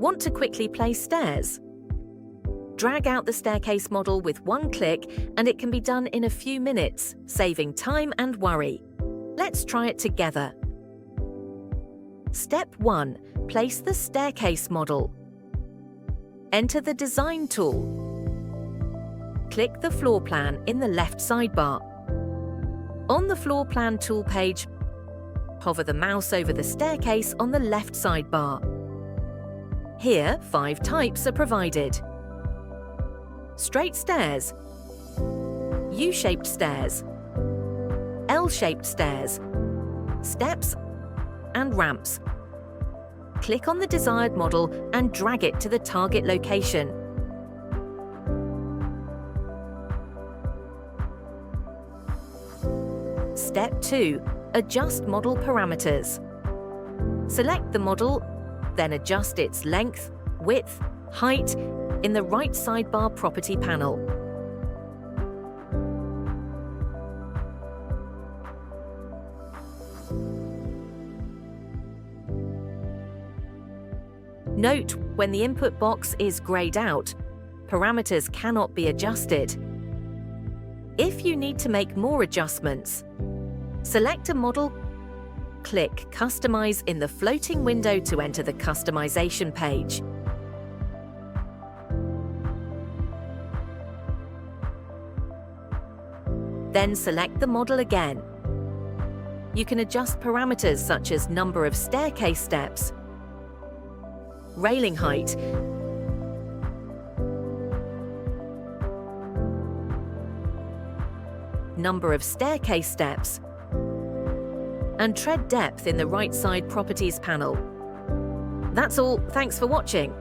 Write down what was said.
Want to quickly place stairs? Drag out the staircase model with one click and it can be done in a few minutes, saving time and worry. Let's try it together. Step 1. Place the staircase model. Enter the Design tool. Click the floor plan in the left sidebar. On the floor plan tool page, hover the mouse over the staircase on the left sidebar. Here, 5 types are provided: straight stairs, U-shaped stairs, L-shaped stairs, steps, and ramps. Click on the desired model and drag it to the target location. Step 2. Adjust model parameters. Select the model, then adjust its length, width, height in the right sidebar property panel. Note, when the input box is grayed out, parameters cannot be adjusted. If you need to make more adjustments, select a model, click Customize in the floating window to enter the customization page. Then select the model again. You can adjust parameters such as number of staircase steps, railing height, number of staircase steps, and tread depth in the right side properties panel. That's all. Thanks for watching.